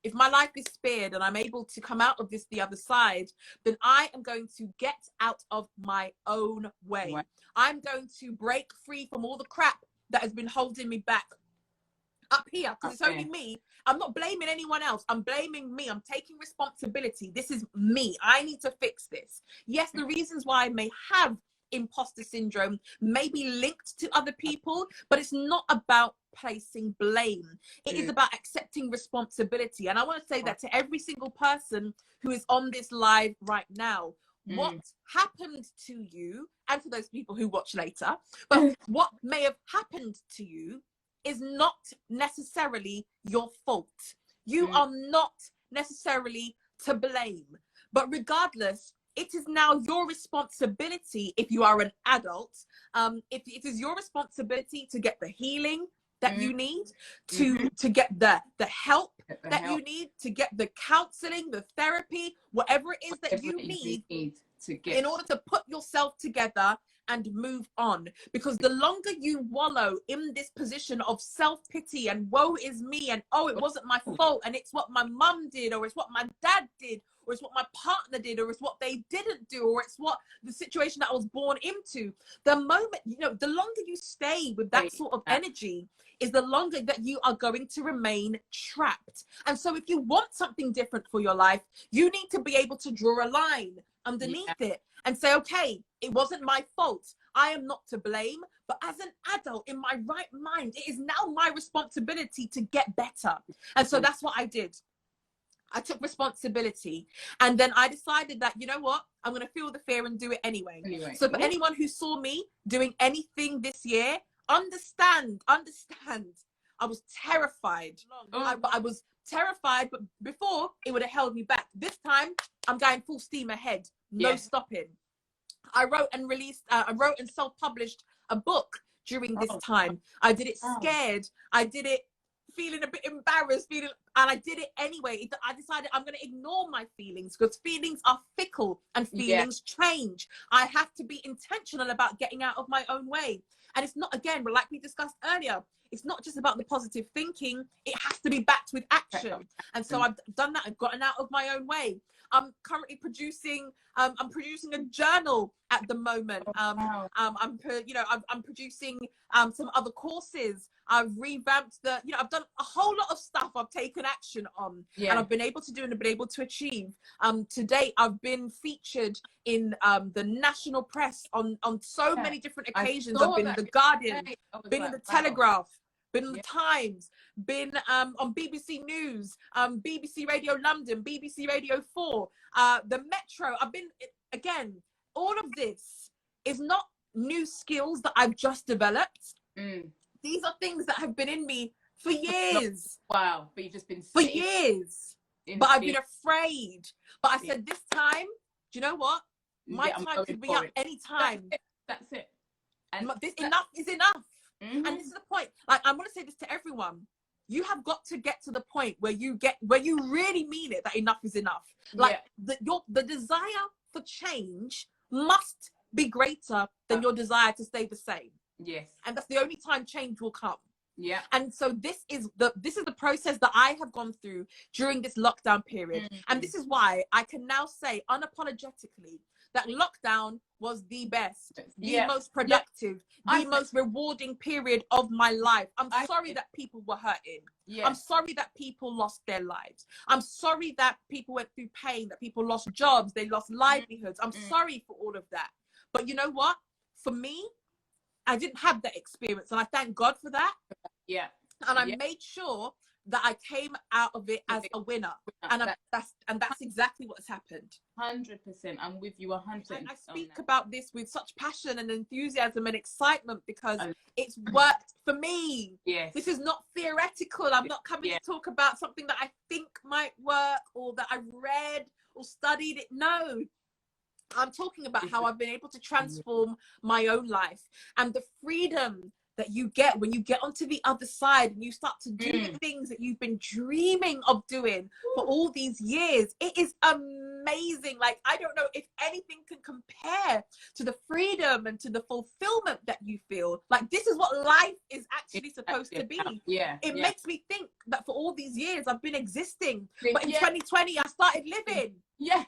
if my life is spared and I'm able to come out of this the other side, then I am going to get out of my own way. Right. I'm going to break free from all the crap that has been holding me back up here, because it's only me. I'm not blaming anyone else. I'm blaming me. I'm taking responsibility. This is me. I need to fix this. Yes, the reasons why I may have imposter syndrome may be linked to other people, but it's not about placing blame. It is about accepting responsibility. And I want to say that to every single person who is on this live right now. What happened to you, and for those people who watch later, but what may have happened to you is not necessarily your fault. You are not necessarily to blame. But regardless, it is now your responsibility, if you are an adult, if it is your responsibility to get the healing that you need, to get the help that you need, to get the counseling, the therapy, whatever it is that you need to get in order to put yourself together and move on. Because the longer you wallow in this position of self-pity and woe is me, and oh, it wasn't my fault, and it's what my mum did, or it's what my dad did, or it's what my partner did, or it's what they didn't do, or it's what the situation that I was born into, the moment, you know, the longer you stay with that sort of energy is the longer that you are going to remain trapped. And so if you want something different for your life, you need to be able to draw a line underneath it and say, okay, it wasn't my fault. I am not to blame, but as an adult in my right mind, it is now my responsibility to get better. And so that's what I did. I took responsibility, and then I decided that, you know what, I'm going to feel the fear and do it anyway. So for anyone who saw me doing anything this year, understand, I was terrified. I was terrified, but before it would have held me back. This time I'm going full steam ahead, no stopping. I wrote and self-published a book during this time. I did it scared. I did it feeling a bit embarrassed, and I did it anyway. I decided I'm going to ignore my feelings, because feelings are fickle and feelings change. I have to be intentional about getting out of my own way. And it's not, again, but like we discussed earlier, it's not just about the positive thinking. It has to be backed with action. And so I've done that. I've gotten out of my own way. I'm currently producing a journal at the moment. I'm producing some other courses. I've revamped I've done a whole lot of stuff I've taken action on, and I've been able to do and been able to achieve. To date, I've been featured in the national press on so many different occasions. I've been in The Guardian, been in The Telegraph, been in The Times, been on BBC News, BBC Radio London, BBC Radio 4, the Metro. I've been, again, all of this is not new skills that I've just developed. These are things that have been in me for years. Wow, but you've just been for years. But I've been afraid. But I said, this time, do you know what? My time could be up any time. That's it. And enough is enough. And this is the point. Like, I'm going to say this to everyone. You have got to get to the point where you really mean it, that enough is enough. Like the desire for change must be greater than your desire to stay the same. Yes. And that's the only time change will come. Yeah. And so this is the process that I have gone through during this lockdown period. And this is why I can now say unapologetically that lockdown was the best, the most productive, the most rewarding period of my life. I'm sorry that people were hurting. I'm sorry that people lost their lives. I'm sorry that people went through pain, that people lost jobs, they lost livelihoods. I'm sorry for all of that. But you know what? For me, I didn't have that experience, and I thank God for that. Yeah. And I made sure that I came out of it as a winner. And that's exactly what's happened. 100%. I'm with you 100%. I speak about this with such passion and enthusiasm and excitement because it's worked for me. Yes. This is not theoretical. I'm not coming to talk about something that I think might work or that I've read or studied it. No. I'm talking about how I've been able to transform my own life, and the freedom that you get when you get onto the other side and you start to do the things that you've been dreaming of doing for all these years. It is amazing. amazing. Like, I don't know if anything can compare to the freedom and to the fulfillment that you feel. Like, this is what life is actually supposed to be. Yeah. It makes me think that for all these years I've been existing, but in Yeah. 2020 I started living. Yeah.